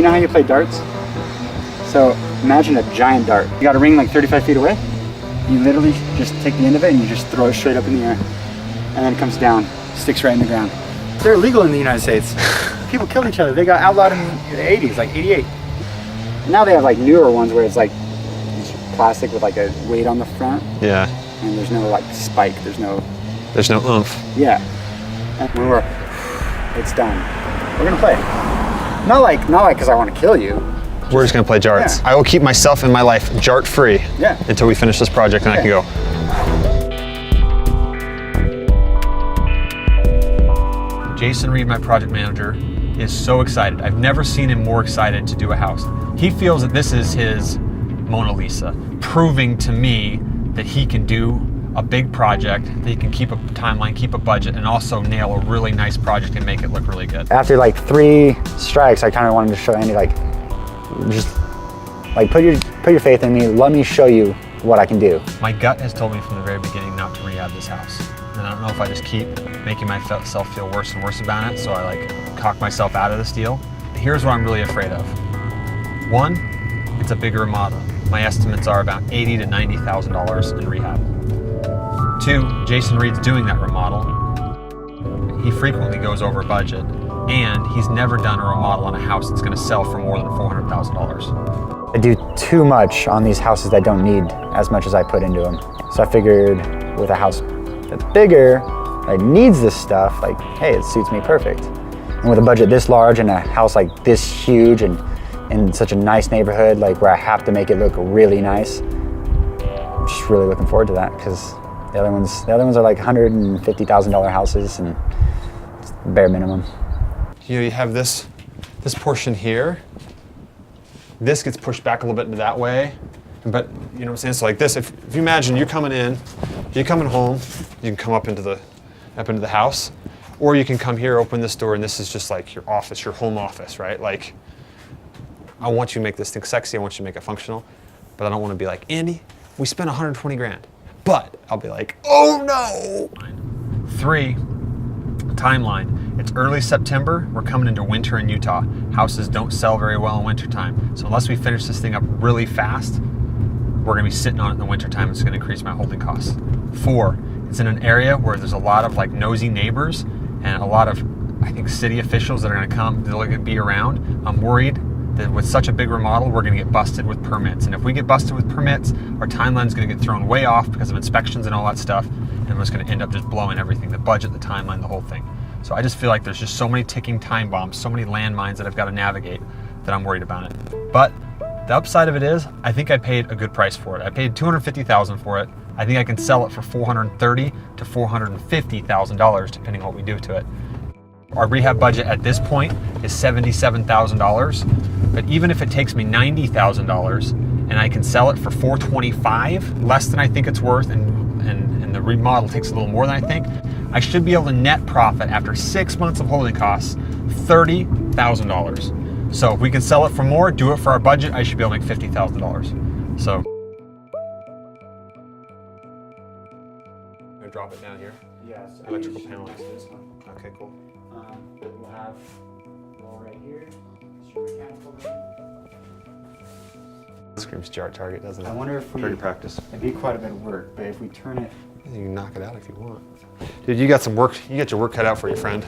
you know how you play darts? So imagine a giant dart. You got a ring like 35 feet away. You literally just take the end of it and you just throw it straight up in the air. And then it comes down, sticks right in the ground. They're illegal in the United States. People killed each other. They got outlawed in the 80s, like 88. And now they have like newer ones where it's like plastic with like a weight on the front. Yeah. And there's no like spike, there's no oomph. Yeah. And when it's done, we're gonna play. Not like because I want to kill you. We're just gonna play JARTS. Yeah. I will keep myself and my life JART free until we finish this project and I can go. Jason Reed, my project manager, is so excited. I've never seen him more excited to do a house. He feels that this is his Mona Lisa, proving to me that he can do a big project, that he can keep a timeline, keep a budget, and also nail a really nice project and make it look really good. After like 3 strikes, I kind of wanted to show Andy, like, just like put your faith in me. Let me show you what I can do. My gut has told me from the very beginning not to rehab this house. And I don't know if I just keep making myself feel worse and worse about it, so I like cock myself out of this deal. Here's what I'm really afraid of. 1, it's a bigger remodel. My estimates are about $80,000 to $90,000 in rehab. 2, Jason Reed's doing that remodel. He frequently goes over budget, and he's never done a remodel on a house that's gonna sell for more than $400,000. I do too much on these houses that don't need as much as I put into them. So I figured with a house that's bigger, that needs this stuff, like, hey, it suits me perfect. And with a budget this large and a house like this huge and in such a nice neighborhood, like where I have to make it look really nice, I'm just really looking forward to that, because the other ones are like $150,000 houses and it's the bare minimum. You know, you have this portion here. This gets pushed back a little bit into that way, but you know what I'm saying? So like this, if you imagine you're coming home, you can come up into the house, or you can come here, open this door, and this is just like your office, your home office, right? Like, I want you to make this thing sexy, I want you to make it functional, but I don't want to be like, Andy, we spent 120 grand. But I'll be like, oh no! 3, timeline. It's early September, we're coming into winter in Utah. Houses don't sell very well in wintertime. So unless we finish this thing up really fast, we're gonna be sitting on it in the wintertime. It's gonna increase my holding costs. 4, it's in an area where there's a lot of like nosy neighbors and a lot of, I think, city officials that are gonna come, they're gonna be around. I'm worried that with such a big remodel, we're gonna get busted with permits. And if we get busted with permits, our timeline's gonna get thrown way off because of inspections and all that stuff, and we're just gonna end up just blowing everything, the budget, the timeline, the whole thing. So I just feel like there's just so many ticking time bombs, so many landmines that I've gotta navigate that I'm worried about it. But the upside of it is, I think I paid a good price for it. I paid $250,000 for it. I think I can sell it for $430,000 to $450,000, depending on what we do to it. Our rehab budget at this point is $77,000, but even if it takes me $90,000 and I can sell it for $425,000, less than I think it's worth, and the remodel takes a little more than I think, I should be able to net profit after 6 months of holding costs, $30,000. So if we can sell it for more, do it for our budget, I should be able to make $50,000. So. I'm gonna drop it down here. Yeah, so electrical panel. This one. Okay, cool. We'll have roll right here. Mechanical. Screams JART target, doesn't it? I wonder if we. Pretty practice. It'd be quite a bit of work, but if we turn it. You can knock it out if you want. Dude, you got some work. You got your work cut out for you, friend.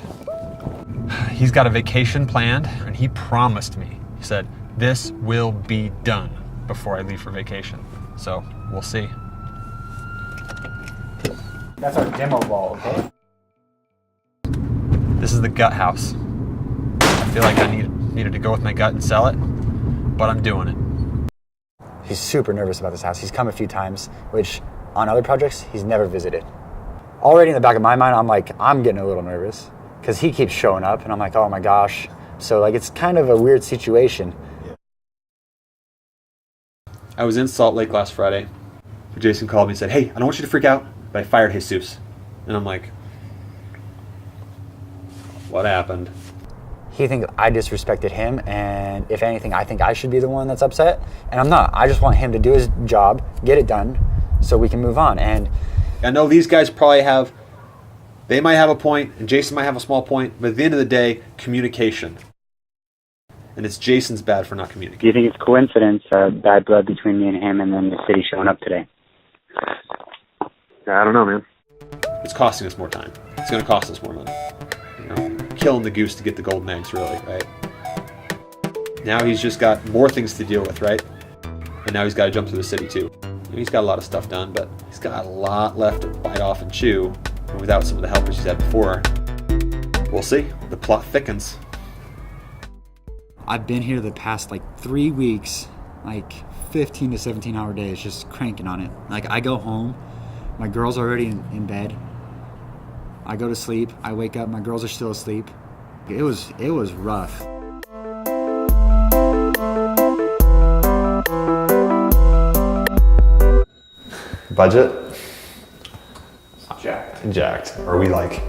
He's got a vacation planned, and he promised me. He said, this will be done before I leave for vacation. So we'll see. That's our demo ball, okay? This is the gut house. I feel like I needed to go with my gut and sell it, but I'm doing it. He's super nervous about this house. He's come a few times, which on other projects, he's never visited. Already in the back of my mind, I'm getting a little nervous because he keeps showing up and I'm like, oh my gosh. So like, it's kind of a weird situation. I was in Salt Lake last Friday. Jason called me and said, hey, I don't want you to freak out, but I fired Jesus. And I'm like, what happened? He thinks I disrespected him, and if anything, I think I should be the one that's upset, and I'm not. I just want him to do his job, get it done, so we can move on. And I know these guys they might have a point, and Jason might have a small point, but at the end of the day, communication. and it's Jason's bad for not Do you communicating. think it's coincidence, bad blood between me and him, and then the city showing up today? I don't know, man. It's costing us more time. It's going to cost us more money. You know, killing the goose to get the golden eggs, really, right? Now he's just got more things to deal with, right? And now he's got to jump through the city too. He's got a lot of stuff done, but he's got a lot left to bite off and chew. And without some of the helpers he's had before, we'll see. The plot thickens. I've been here the past like 3 weeks, like 15 to 17 hour days, just cranking on it. Like I go home, my girl's already in bed. I go to sleep, I wake up, my girls are still asleep. It was rough. Budget? Jacked. Are we like,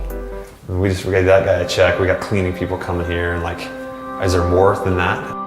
we gave that guy a check, we got cleaning people coming here, and like, is there more than that?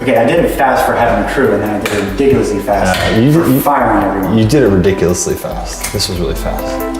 Okay, I did it fast for having a crew, and then I did it ridiculously fast for firing everyone. You did it ridiculously fast. This was really fast.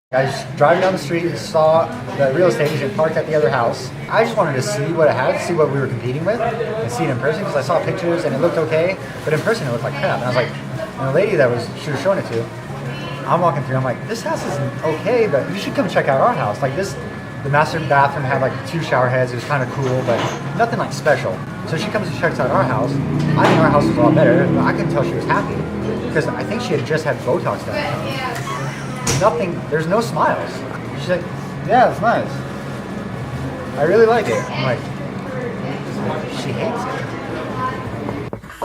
I was driving down the street and saw the real estate agent parked at the other house. I just wanted to see what it had, see what we were competing with, and see it in person, because I saw pictures and it looked okay, but in person it looked like crap. And I was like, and the lady she was showing it to, I'm walking through, I'm like, this house isn't okay, but you should come check out our house. Like the master bathroom had like 2 shower heads, it was kind of cool, but nothing like special. So she comes and checks out our house. I think our house was a lot better, but I couldn't tell she was happy, because I think she had just had Botox done. Nothing, there's no smiles. She's like, yeah, it's nice. I really like it. I'm like, she hates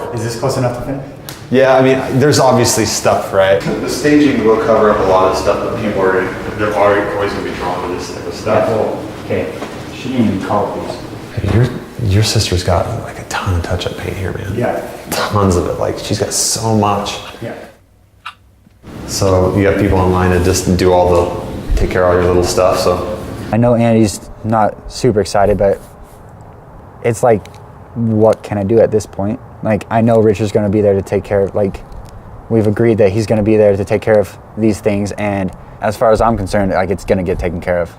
it. Is this close enough to finish? Yeah, I mean, there's obviously stuff, right? The staging will cover up a lot of stuff that people they're always going to be drawn to this type of stuff. Yeah, well, okay, she didn't even call it these. Your sister's got like a ton of touch-up paint here, man. Yeah. Tons of it. Like, she's got so much. Yeah. So you have people online that just take care of all your little stuff, so. I know Andy's not super excited, but it's like, what can I do at this point? Like, I know Richard's gonna be there to take care of, like, we've agreed that he's gonna be there to take care of these things, and as far as I'm concerned, like, it's gonna get taken care of.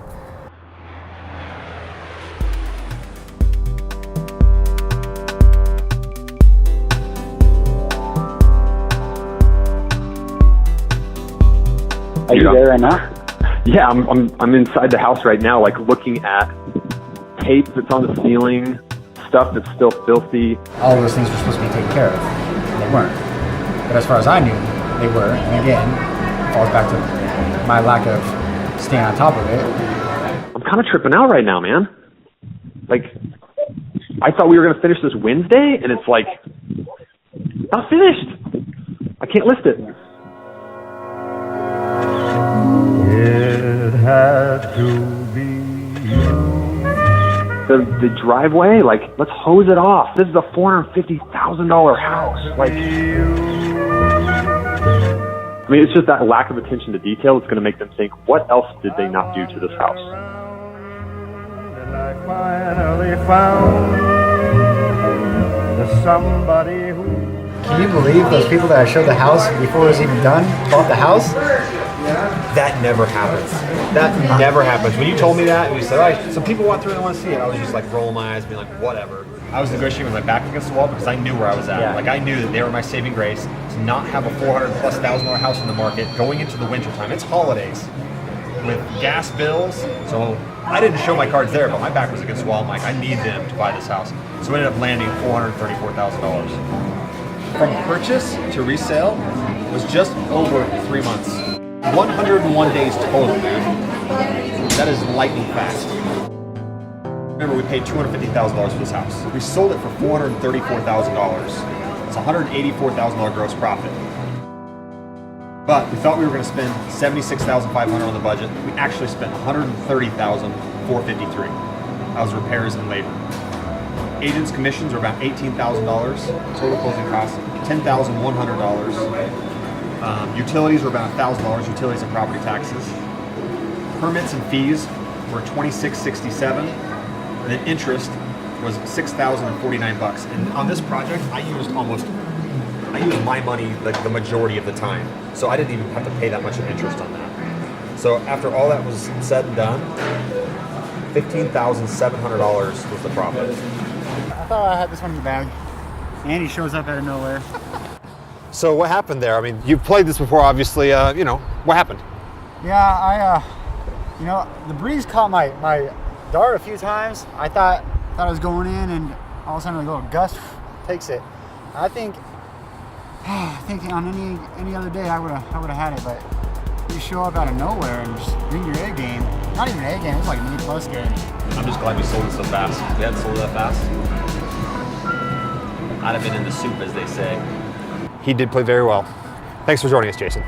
Are you there right now? Yeah, I'm inside the house right now, like looking at tape that's on the ceiling, stuff that's still filthy. All of those things were supposed to be taken care of, and they weren't. But as far as I knew, they were, and again, falls back to my lack of staying on top of it. I'm kind of tripping out right now, man. Like, I thought we were going to finish this Wednesday, and it's like, not finished. I can't list it. It had to be the driveway, like, let's hose it off. This is a $450,000 house. Like, I mean, it's just that lack of attention to detail that's going to make them think, what else did they not do to this house? And I finally found somebody who... Can you believe those people that I showed the house before it was even done bought the house? That never happens. That never happens. When you told me that, and you said, all right, some people want through and want to see it, I was just like rolling my eyes, being like, whatever. I was negotiating with my back against the wall because I knew where I was at. Yeah. Like, I knew that they were my saving grace to not have a $400,000+ house in the market going into the wintertime. It's holidays with gas bills. So I didn't show my cards there, but my back was against the wall. I'm like, I need them to buy this house. So we ended up landing $434,000. From purchase to resale was just over 3 months. 101 days total, man. That is lightning fast. Remember, we paid $250,000 for this house. We sold it for $434,000. It's $184,000 gross profit. But we thought we were going to spend $76,500 on the budget. We actually spent $130,453. That was repairs and labor. Agents' commissions are about $18,000. Total closing costs $10,100. Utilities were about $1,000. Utilities and property taxes. Permits and fees were $26.67. And then interest was $6,049. And on this project, I used my money like the majority of the time. So I didn't even have to pay that much of interest on that. So after all that was said and done, $15,700 was the profit. I thought I had this one in the bag. Andy shows up out of nowhere. So what happened there? I mean, you've played this before, obviously. What happened? Yeah, the breeze caught my dart a few times. I thought I was going in, and all of a sudden a little gust takes it. I think on any other day I would have had it, but you show up out of nowhere and just bring your A game. Not even an A game, it's like an A+ game. I'm just glad we sold it so fast. If we hadn't sold it that fast, I'd have been in the soup, as they say. He did play very well. Thanks for joining us, Jason.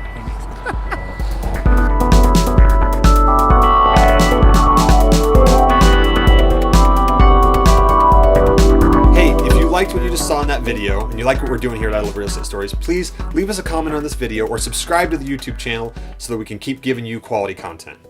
Hey, if you liked what you just saw in that video and you like what we're doing here at I Love Real Estate Stories, please leave us a comment on this video or subscribe to the YouTube channel so that we can keep giving you quality content.